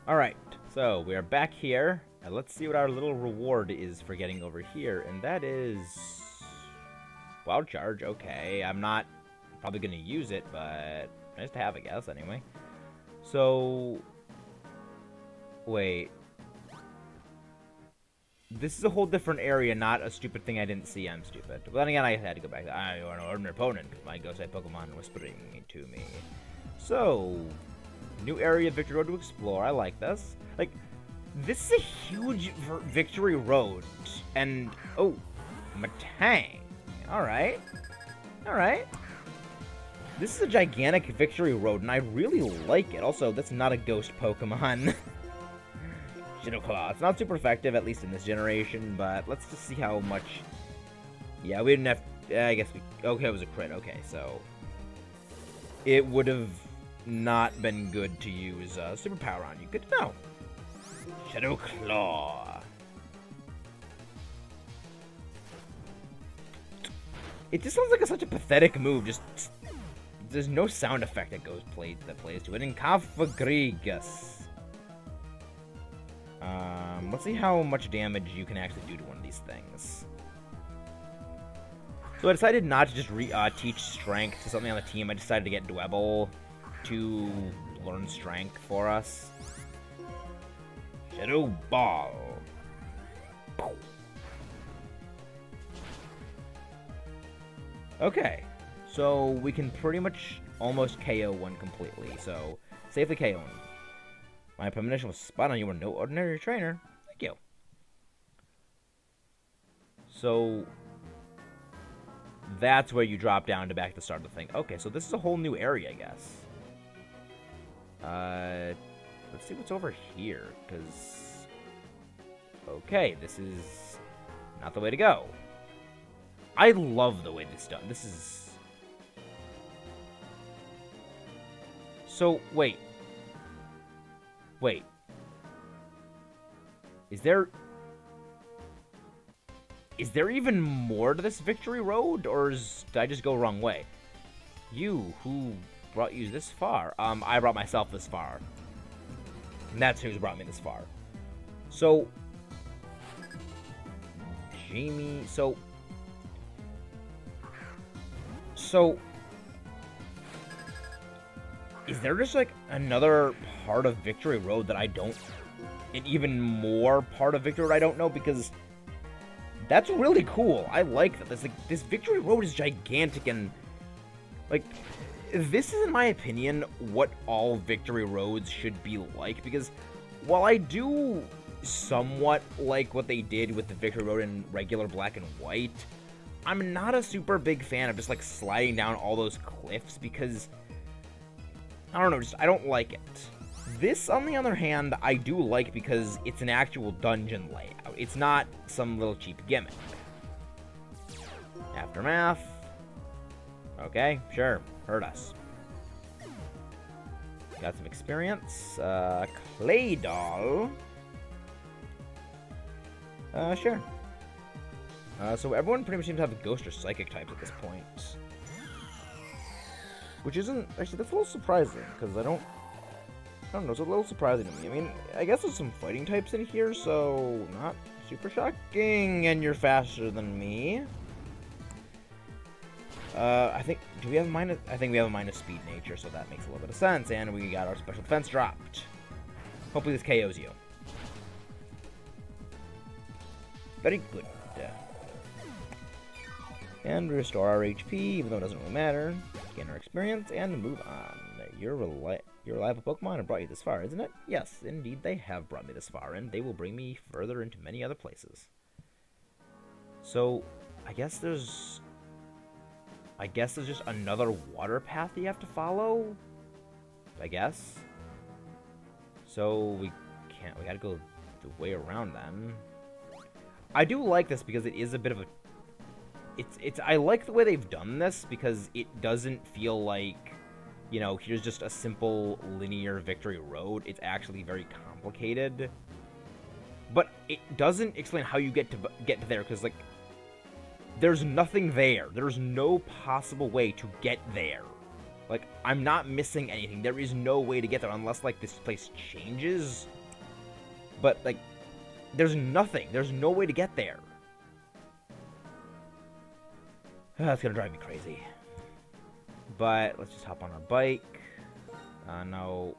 Alright, so we are back here, and let's see what our little reward is for getting over here, and that is... Wild Charge, okay. I'm not probably going to use it, but nice to have, I guess, anyway. So... Wait. This is a whole different area, not a stupid thing I didn't see. I'm stupid. But then again, I had to go back. I am an ordinary opponent. My ghost-type Pokemon whispering to me. So, new area of Victory Road to explore. I like this. Like, this is a huge Victory Road. And, oh, Matang. Alright. Alright. This is a gigantic Victory Road, and I really like it. Also, that's not a ghost Pokemon. Claw. It's not super effective, at least in this generation, but let's just see how much... Yeah, we didn't have... I guess we... Okay, it was a crit. Okay, so... It would have not been good to use Super Power on you. Good to know. Shadow Claw. It just sounds like such a pathetic move. Just... There's no sound effect that plays to it. And Cofagrigus. Let's see how much damage you can actually do to one of these things. So I decided not to just teach Strength to something on the team. I decided to get Dwebble to learn Strength for us. Shadow Ball. Okay, so we can pretty much almost KO one completely. So safely KO one. My premonition was spot on. You were no ordinary trainer. Thank you. So, that's where you drop down to back to the start of the thing. Okay, so this is a whole new area, I guess. Let's see what's over here, because... Okay, this is not the way to go. I love the way this is done. This is... So, wait. Wait. Is there even more to this Victory Road, or did I just go wrong way? You, who brought you this far? I brought myself this far. And that's who's brought me this far. So, Jamie, so, is there just, like, another part of Victory Road that I don't... An even more part of Victory Road I don't know? Because that's really cool. I like that. This Victory Road is gigantic and... Like, this is, in my opinion, what all Victory Roads should be like. Because while I do somewhat like what they did with the Victory Road in regular black and white, I'm not a super big fan of just, like, sliding down all those cliffs because... I don't know, I don't like it. This, on the other hand, I do like because it's an actual dungeon layout. It's not some little cheap gimmick. Aftermath. Okay, sure. Hurt us. Got some experience. Claydol. Sure. So everyone pretty much seems to have ghost or psychic types at this point. Which isn't... Actually, that's a little surprising, because I don't know, it's a little surprising to me. I mean, I guess there's some fighting types in here, so not super shocking, and you're faster than me. I think... Do we have a minus... I think we have a minus speed nature, so that makes a little bit of sense, and we got our special defense dropped. Hopefully this KOs you. Very good. And restore our HP, even though it doesn't really matter. Gain our experience, and move on. You're reliable Pokemon and brought you this far, isn't it? Yes, indeed they have brought me this far, and they will bring me further into many other places. So, I guess there's just another water path you have to follow? I guess. So, we gotta go the way around then. I do like this because it is a bit of a... I like the way they've done this because it doesn't feel like, you know, here's just a simple linear Victory Road. It's actually very complicated. But it doesn't explain how you get to there because, like, there's nothing there. There's no possible way to get there. Like, I'm not missing anything. There is no way to get there unless, like, this place changes. But, like, there's nothing. There's no way to get there. That's gonna drive me crazy. But let's just hop on our bike. No.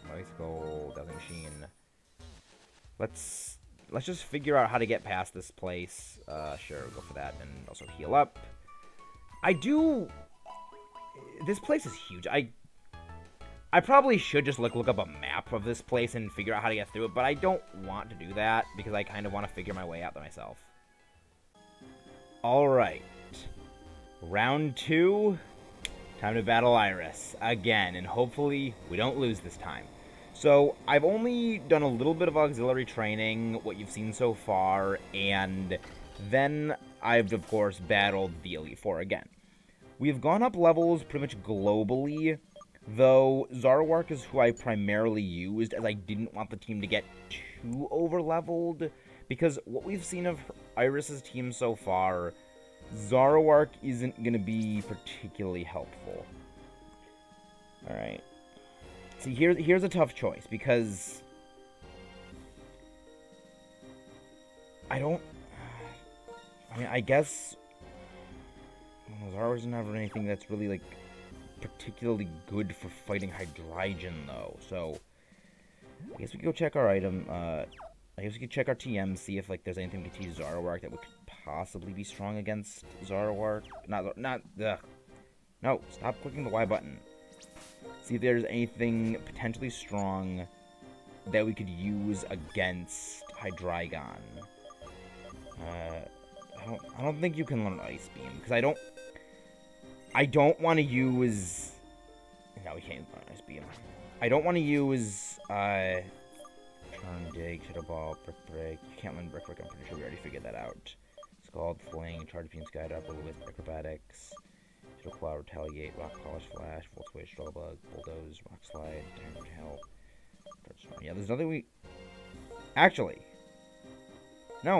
Bicycle, Delta Machine. Let's just figure out how to get past this place. Sure, go for that, and also heal up. This place is huge. I probably should just look up a map of this place and figure out how to get through it, but I don't want to do that because I kind of want to figure my way out there myself. Alright. Round 2. Time to battle Iris again, and hopefully we don't lose this time. So, I've only done a little bit of auxiliary training, what you've seen so far, and then I've, of course, battled the Elite Four again. We've gone up levels pretty much globally, though Zoroark is who I primarily used, as I didn't want the team to get too over-leveled, because what we've seen of Iris's team so far, Zoroark isn't going to be particularly helpful. Alright. See, here's a tough choice, because I guess Zoroark doesn't have anything that's really, like, particularly good for fighting Hydreigon, though. So, I guess we could go check our item. I guess we could check our TM, see if, like, there's anything we could teach Zoroark that would possibly be strong against Zoroark. No, stop clicking the Y button. See if there's anything potentially strong that we could use against Hydreigon. I don't think you can learn Ice Beam, because I don't want to use... No, we can't learn Ice Beam. I don't want to use, Turn Dig, Shadow Ball, Brick Break. You can't learn Brick Break, I'm pretty sure we already figured that out. Scald, Fling, Charge Beam, Sky Up, with Acrobatics, Shadow Claw, Retaliate, Rock Polish, Flash, Volt Switch, Straw Bug, Bulldoze, Rock Slide, Diamond Help. Yeah, there's nothing we... Actually, you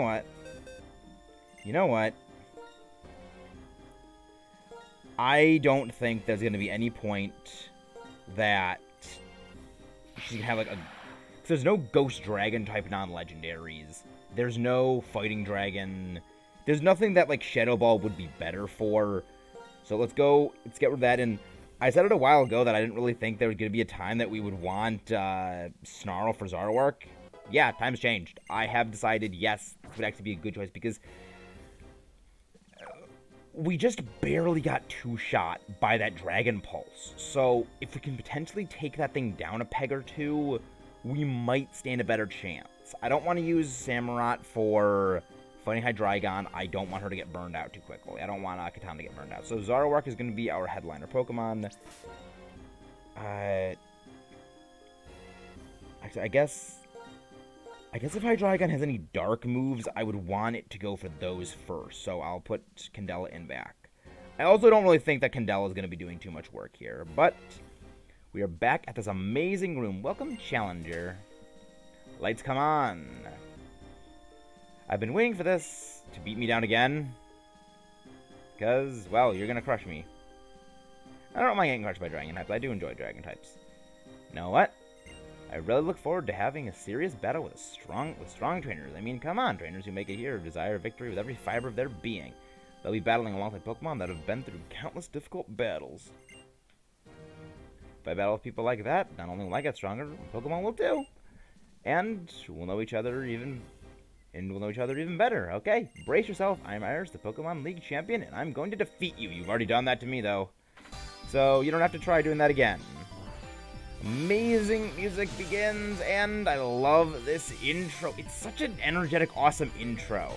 know what? I don't think there's going to be any point that she's going to have, like, a... There's no Ghost Dragon type non-legendaries. There's no Fighting Dragon. There's nothing that, like, Shadow Ball would be better for. So let's get rid of that. And I said it a while ago that I didn't really think there was going to be a time that we would want Snarl for Zoroark. Yeah, time's changed. I have decided, yes, this would actually be a good choice because... we just barely got two-shot by that Dragon Pulse. So, if we can potentially take that thing down a peg or two, we might stand a better chance. I don't want to use Samurott for fighting Hydreigon. I don't want her to get burned out too quickly. I don't want Katana to get burned out. So, Zoroark is going to be our headliner Pokemon. Actually, I guess if Hydreigon has any dark moves, I would want it to go for those first. So I'll put Candela in back. I also don't really think that Candela is going to be doing too much work here. But we are back at this amazing room. Welcome, Challenger. Lights come on. I've been waiting for this to beat me down again. Because, well, you're going to crush me. I don't mind getting crushed by Dragon types. I do enjoy Dragon types. You know what? I really look forward to having a serious battle with strong trainers. I mean, come on, trainers who make it here desire victory with every fiber of their being. They'll be battling alongside Pokemon that have been through countless difficult battles. If I battle with people like that, not only will I get stronger, Pokemon will too. And we'll know each other even better. Okay, brace yourself. I'm Iris, the Pokemon League champion, and I'm going to defeat you. You've already done that to me, though. So you don't have to try doing that again. Amazing music begins, and I love this intro. It's such an energetic, awesome intro.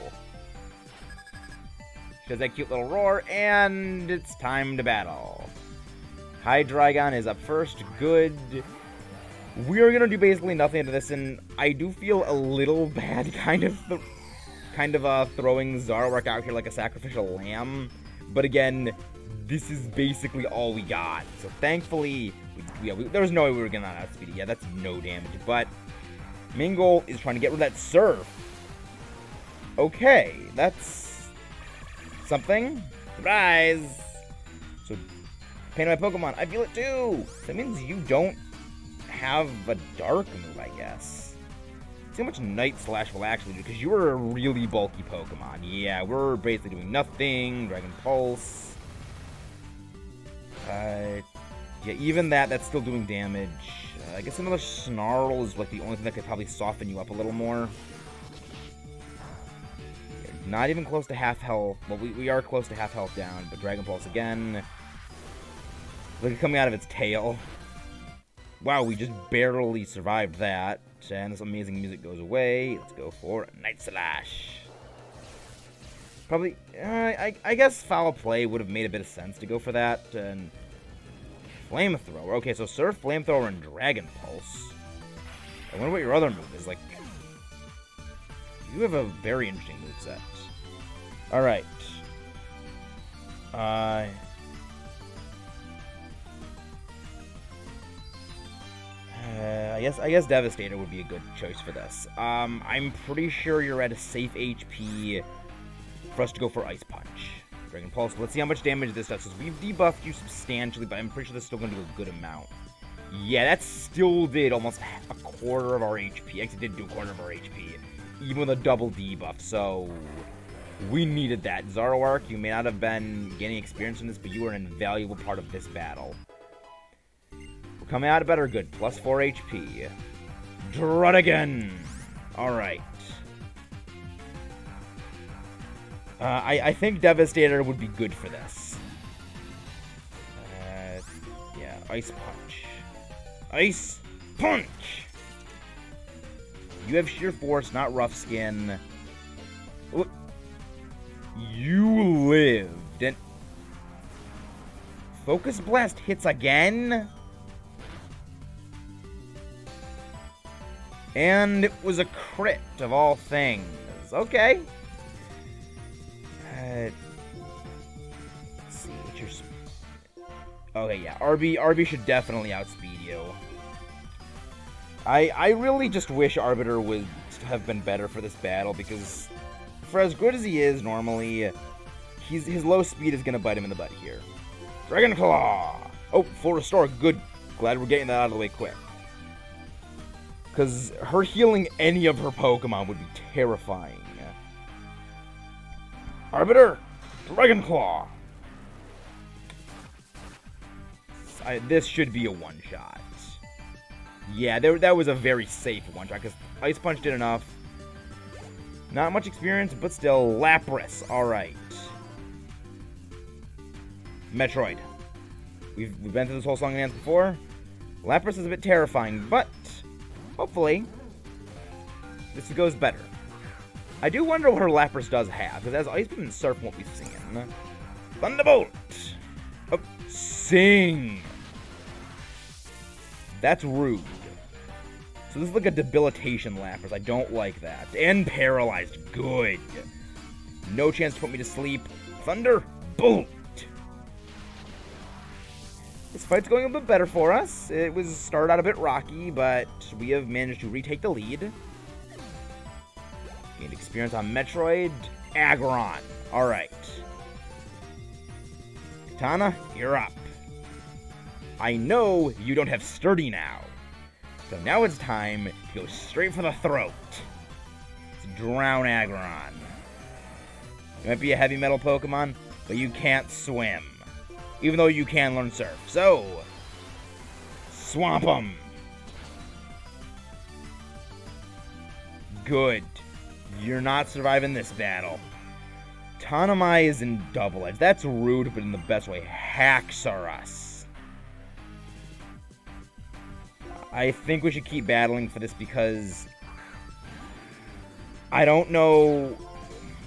She has that cute little roar, and it's time to battle. Hydreigon is up first. Good. We're going to do basically nothing into this, and I do feel a little bad kind of throwing Zoroark out here like a sacrificial lamb. But again, this is basically all we got. So thankfully... there was no way we were going to outspeed it. Yeah, that's no damage. But main goal is trying to get rid of that Surf. Okay, that's something. Surprise! So Pain on my Pokemon. I feel it too. That means you don't have a dark move, I guess. See how much Night Slash will actually do, because you were a really bulky Pokemon. Yeah, we're basically doing nothing. Dragon Pulse. Yeah, even that's still doing damage. I guess another Snarl is like the only thing that could probably soften you up a little more. Not even close to half health. Well, we are close to half health down, but Dragon Pulse again. Look at coming out of its tail. Wow, we just barely survived that. And this amazing music goes away. Let's go for Night Slash. Probably, I guess Foul Play would have made a bit of sense to go for that. And Flamethrower. Okay, so Surf, Flamethrower, and Dragon Pulse. I wonder what your other move is. Like, you have a very interesting moveset. Alright. I guess Devastator would be a good choice for this. I'm pretty sure you're at a safe HP for us to go for Ice Punch. Dragon Pulse. Let's see how much damage this does. We've debuffed you substantially, but I'm pretty sure this is still going to do a good amount. Yeah, that still did almost a quarter of our HP. Actually, did do a quarter of our HP, even with a double debuff, so we needed that. Zoroark, you may not have been gaining experience from this, but you were an invaluable part of this battle. We're coming out of better good. Plus 4 HP. Druddigon! Alright. I think Devastator would be good for this. Yeah, Ice Punch. Ice Punch! You have Sheer Force, not Rough Skin. Ooh. You lived. And Focus Blast hits again? And it was a crit, of all things. Okay. Let's see, what's your... Okay, yeah, RB should definitely outspeed you. I really just wish Arbiter would have been better for this battle, because for as good as he is normally, his low speed is going to bite him in the butt here. Dragon Claw! Oh, full restore, good. Glad we're getting that out of the way quick. Because her healing any of her Pokemon would be terrifying. Arbiter! Dragon Claw! This should be a one-shot. Yeah, that was a very safe one-shot, because Ice Punch did enough. Not much experience, but still, Lapras. Alright. Metroid. We've been through this whole song and dance before. Lapras is a bit terrifying, but hopefully this goes better. I do wonder what her Lapras does have, because as Ice Beam and Surf won't be singing. Thunderbolt! Oh, sing! That's rude. So this is like a debilitation Lapras. I don't like that. And paralyzed. Good. No chance to put me to sleep. Thunderbolt! This fight's going a bit better for us. It was started out a bit rocky, but we have managed to retake the lead. Gained experience on Metroid. Aggron. Alright. Katana, you're up. I know you don't have Sturdy now. So now it's time to go straight for the throat. Let's drown Aggron. You might be a heavy metal Pokemon, but you can't swim. Even though you can learn Surf. So, swamp him. Good. You're not surviving this battle. Tanamai is in Double Edge. That's rude, but in the best way. Haxorus. I think we should keep battling for this because I don't know.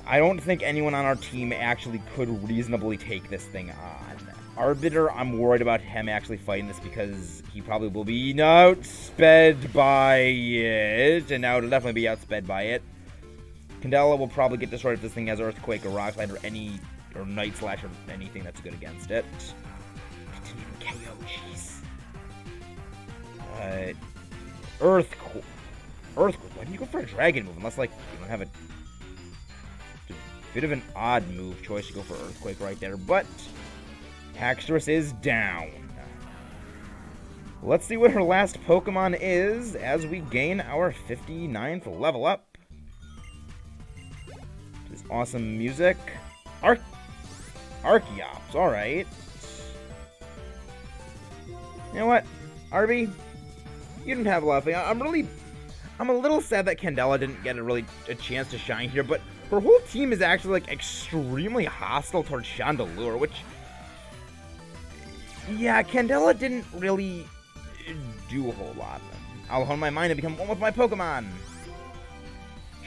I don't think anyone on our team actually could reasonably take this thing on. Arbiter, I'm worried about him actually fighting this because he probably will be outsped by it, and now it'll definitely be outsped by it. Candela will probably get destroyed if this thing has Earthquake or Rock Slide or Night Slash or anything that's good against it. Continuing KO, jeez. Earthquake. Why do you go for a Dragon move unless like you don't have a bit of an odd move choice to go for Earthquake right there, but Haxorus is down. Let's see what her last Pokemon is as we gain our 59th level up. This awesome music. Archeops, alright. You know what, Arby? You didn't have a lot of things. I'm a little sad that Candela didn't get a chance to shine here, but her whole team is actually, like, extremely hostile towards Chandelure, which... Yeah, Candela didn't really do a whole lot. I'll hone my mind and become one with my Pokemon.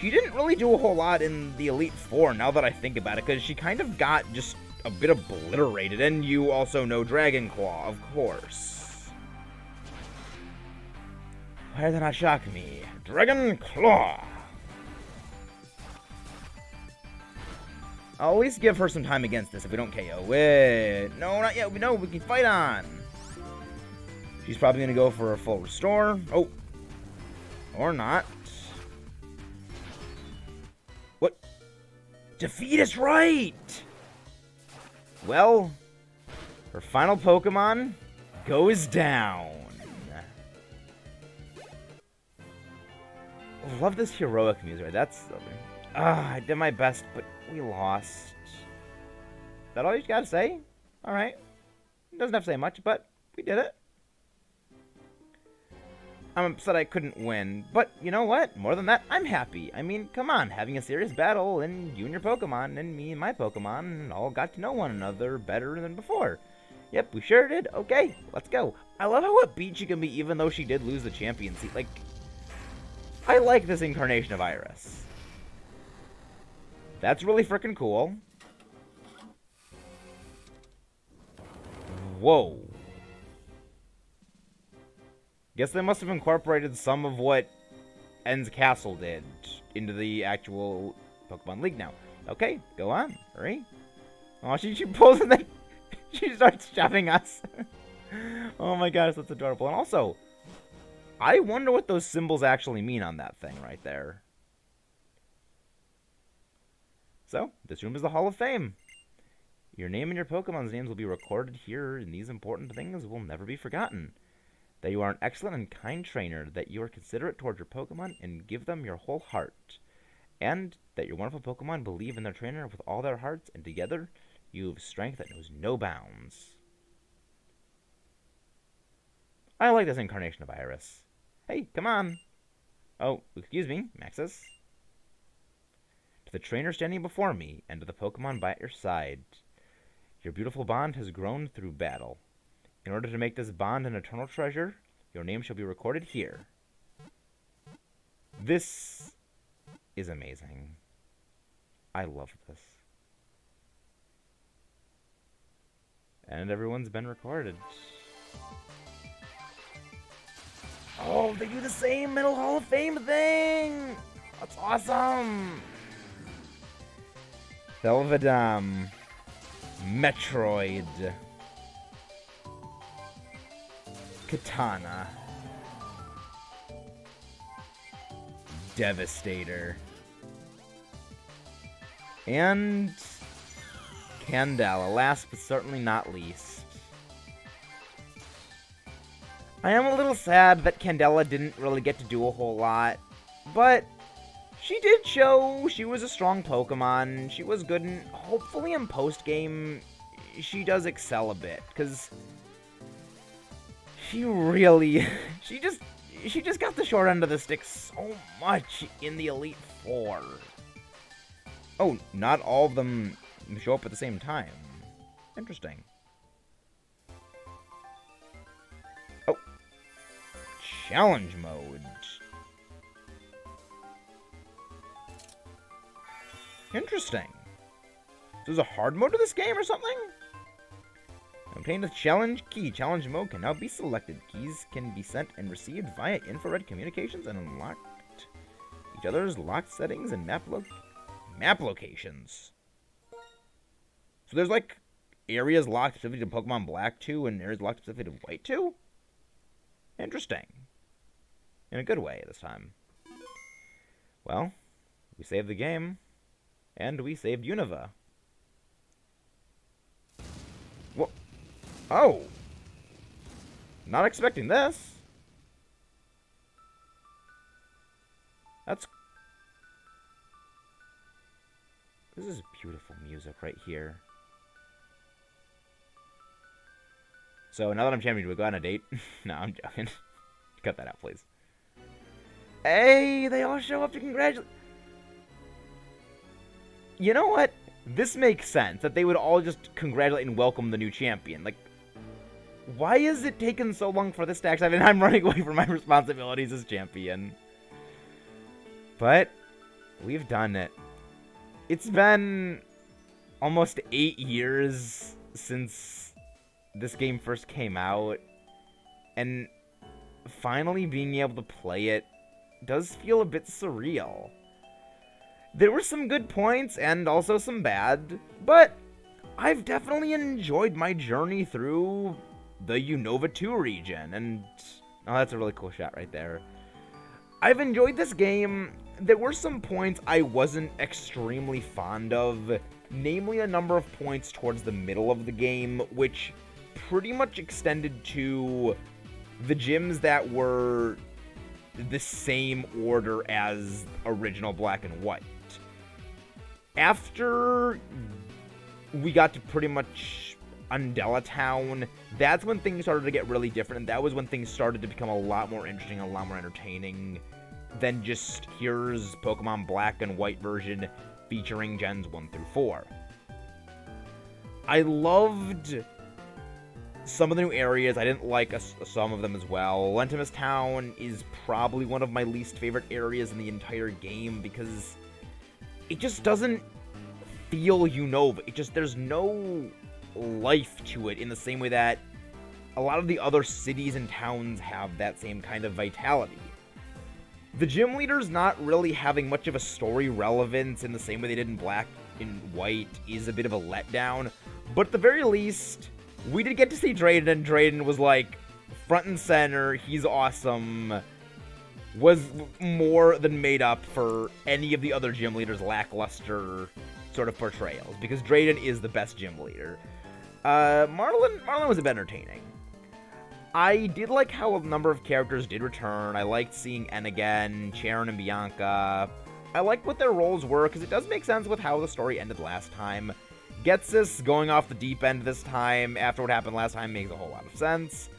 She didn't really do a whole lot in the Elite Four, now that I think about it, because she kind of got just a bit obliterated, and you also know Dragon Claw, of course. Why did that not shock me? Dragon Claw! I'll at least give her some time against this if we don't KO it. No, not yet. No, we can fight on. She's probably going to go for a full restore. Oh. Or not. What? Defeat is right! Well, her final Pokemon goes down. I love this heroic music. That's... I did my best, but we lost. Is that all you gotta say? Alright. Doesn't have to say much, but we did it. I'm upset I couldn't win, but you know what? More than that, I'm happy. I mean, come on, having a serious battle, and you and your Pokemon, and me and my Pokemon, all got to know one another better than before. Yep, we sure did. Okay, let's go. I love how upbeat she can be, even though she did lose the championship. Like, I like this incarnation of Iris. That's really freaking cool. Whoa. Guess they must have incorporated some of what En's Castle did into the actual Pokemon League now. Okay, go on. Hurry. Oh, she pulls and then she starts shoving us. Oh my gosh, that's adorable. And also, I wonder what those symbols actually mean on that thing right there. So, this room is the Hall of Fame. Your name and your Pokemon's names will be recorded here, and these important things will never be forgotten. That you are an excellent and kind trainer, that you are considerate towards your Pokemon and give them your whole heart. And that your wonderful Pokemon believe in their trainer with all their hearts, and together you have strength that knows no bounds. I like this incarnation of Iris. Hey, come on. Oh, excuse me, Maxis. To the trainer standing before me, and to the Pokemon by your side, your beautiful bond has grown through battle. In order to make this bond an eternal treasure, your name shall be recorded here. This is amazing. I love this. And everyone's been recorded. Oh, they do the same Middle Hall of Fame thing! That's awesome! Belvedam. Metroid. Katana. Devastator. And Candela, last but certainly not least. I am a little sad that Candela didn't really get to do a whole lot, but she did show she was a strong Pokemon. She was good, and hopefully in post-game she does excel a bit, because she really, she just got the short end of the stick so much in the Elite Four. Oh, not all of them show up at the same time. Interesting. Oh. Challenge mode. Interesting. So there's a hard mode to this game or something? Obtain the challenge key. Challenge mode can now be selected. Keys can be sent and received via infrared communications and unlocked each other's locked settings and map locations. So there's like areas locked specifically to Pokemon Black 2 and areas locked specifically to White 2? Interesting. In a good way this time. Well, we saved the game. And we saved Unova. Whoa. Oh. Not expecting this. This is beautiful music right here. So now that I'm champion, do we go on a date? No, I'm joking. Cut that out, please. Hey, they all show up to congratulate. You know what? This makes sense, that they would all just congratulate and welcome the new champion. Like, why is it taking so long for this to actually happen? I'm running away from my responsibilities as champion. But we've done it. It's been almost 8 years since this game first came out, and finally being able to play it does feel a bit surreal. There were some good points and also some bad, but I've definitely enjoyed my journey through the Unova 2 region, and oh, that's a really cool shot right there. I've enjoyed this game. There were some points I wasn't extremely fond of, namely a number of points towards the middle of the game, which pretty much extended to the gyms that were the same order as original Black and White. After we got to pretty much Undella Town, that's when things started to get really different, and that was when things started to become a lot more interesting, a lot more entertaining than just here's Pokemon Black and White version featuring Gens 1 through 4. I loved some of the new areas. I didn't like some of them as well. Lentimus Town is probably one of my least favorite areas in the entire game because it just doesn't feel Unova. There's no life to it in the same way that a lot of the other cities and towns have that same kind of vitality. The gym leaders not really having much of a story relevance in the same way they did in Black and White is a bit of a letdown, but at the very least, we did get to see Drayden, and Drayden was like front and center, he's awesome, was more than made up for any of the other gym leaders' lackluster sort of portrayals, because Drayden is the best gym leader. Marlon was a bit entertaining. I did like how a number of characters did return. I liked seeing N again, Cheren and Bianca. I liked what their roles were, because it does make sense with how the story ended last time. Ghetsis going off the deep end this time after what happened last time makes a whole lot of sense.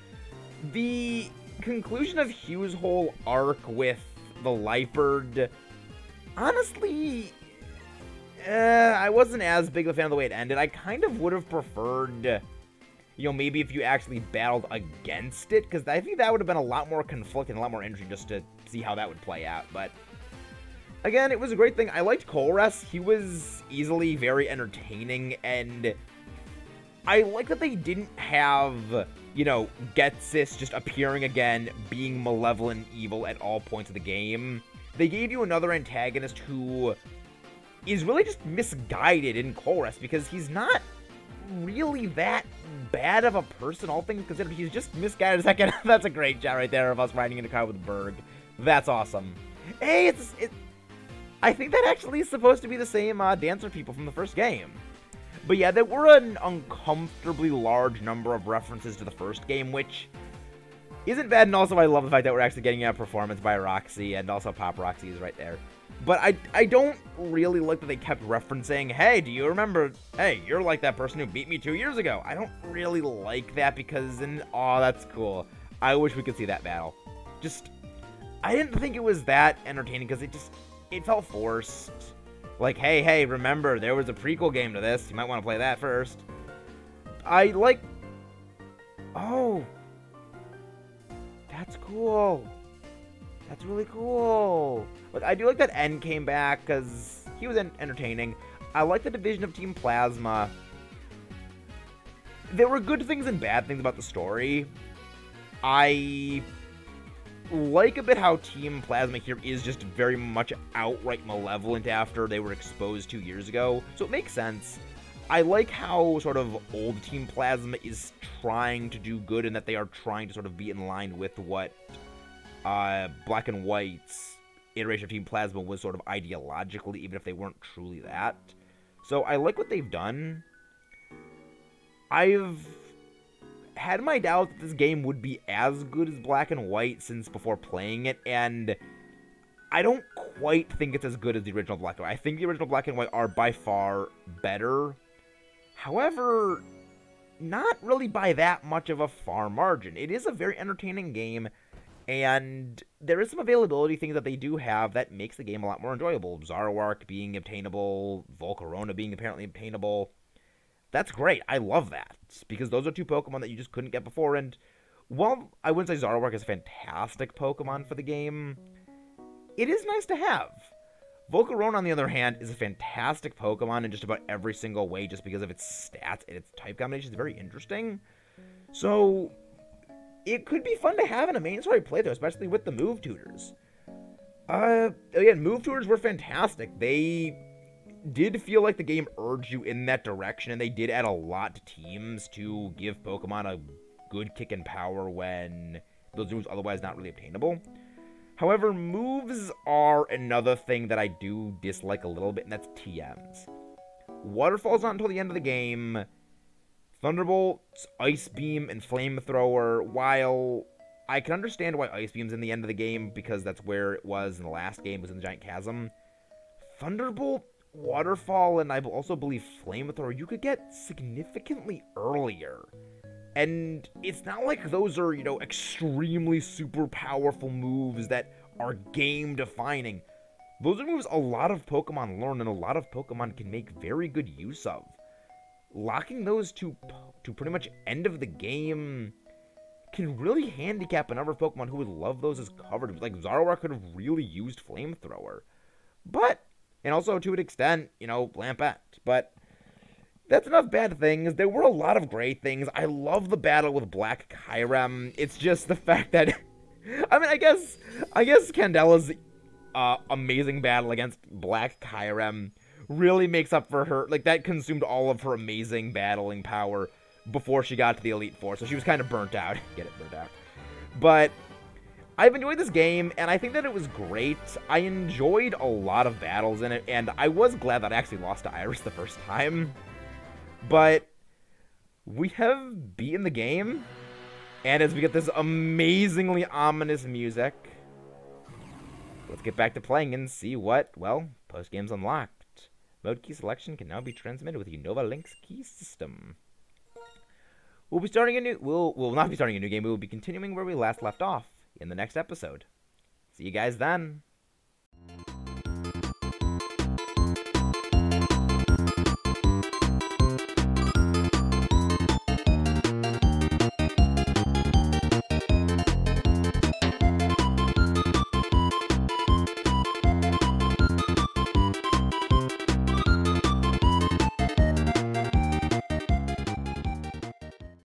The conclusion of Hugh's whole arc with the Liepard, honestly, I wasn't as big of a fan of the way it ended. I kind of would have preferred, maybe if you actually battled against it, because I think that would have been a lot more conflict and a lot more interesting just to see how that would play out. But again, it was a great thing. I liked Colress. He was easily very entertaining, and I like that they didn't have, Ghetsis just appearing again, being malevolent and evil at all points of the game. They gave you another antagonist who is really just misguided in Colress, because he's not really that bad of a person, all things considered. He's just misguided as heck. That's a great shot right there of us riding in a car with Berg. That's awesome. Hey, I think that actually is supposed to be the same dancer people from the first game. But yeah, there were an uncomfortably large number of references to the first game, which isn't bad, and also I love the fact that we're actually getting a performance by Roxy, and also Pop Roxy is right there. But I don't really like that they kept referencing, hey, do you remember, hey, you're like that person who beat me 2 years ago. I don't really like that because, aw, that's cool. I wish we could see that battle. I didn't think it was that entertaining because it felt forced. Like, hey, remember, there was a prequel game to this. You might want to play that first. Oh. That's cool. That's really cool. Look, I do like that N came back, because he was entertaining. I like the division of Team Plasma. There were good things and bad things about the story. I like a bit how Team Plasma here is just very much outright malevolent after they were exposed 2 years ago, so it makes sense. I like how sort of old Team Plasma is trying to do good, and that they are trying to sort of be in line with what Black and White's iteration of Team Plasma was sort of ideologically, even if they weren't truly that. So I like what they've done. I've had my doubt that this game would be as good as Black and White since before playing it, and I don't quite think it's as good as the original Black and White. I think the original Black and White are by far better. However, not really by that much of a far margin. It is a very entertaining game, and there is some availability things that they do have that makes the game a lot more enjoyable. Zoroark being obtainable, Volcarona being apparently obtainable. That's great. I love that, because those are two Pokemon that you just couldn't get before, and while I wouldn't say Zoroark is a fantastic Pokemon for the game, it is nice to have. Volcarona, on the other hand, is a fantastic Pokemon in just about every single way just because of its stats and its type combination. It's very interesting. So, it could be fun to have in a main story playthrough, especially with the move tutors. Again, move tutors were fantastic. They did feel like the game urged you in that direction, and they did add a lot to teams to give Pokemon a good kick and power when those moves otherwise not really obtainable. However, moves are another thing that I do dislike a little bit, and that's TMs. Waterfall's not until the end of the game. Thunderbolts, Ice Beam, and Flamethrower, while I can understand why Ice Beam's in the end of the game, because that's where it was in the last game, was in the Giant Chasm. Thunderbolt, Waterfall, and I also believe Flamethrower, you could get significantly earlier. And it's not like those are, you know, extremely super powerful moves that are game-defining. Those are moves a lot of Pokemon learn and a lot of Pokemon can make very good use of. Locking those to pretty much end of the game can really handicap a number of Pokemon who would love those as covered. Like, Zoroark could have really used Flamethrower. But, and also to an extent, you know, Lampette. But that's enough bad things. There were a lot of great things. I love the battle with Black Kyurem. It's just the fact that, I mean, I guess Candela's amazing battle against Black Kyurem really makes up for her. Like, that consumed all of her amazing battling power before she got to the Elite Four. So she was kind of burnt out. Get it, burnt out. But I've enjoyed this game, and I think that it was great. I enjoyed a lot of battles in it, and I was glad that I actually lost to Iris the first time. But we have beaten the game, and as we get this amazingly ominous music, let's get back to playing and see what, well, post-game's unlocked. Mode key selection can now be transmitted with Unova Link's key system. We'll not be starting a new game. We will be continuing where we last left off in the next episode. See you guys then.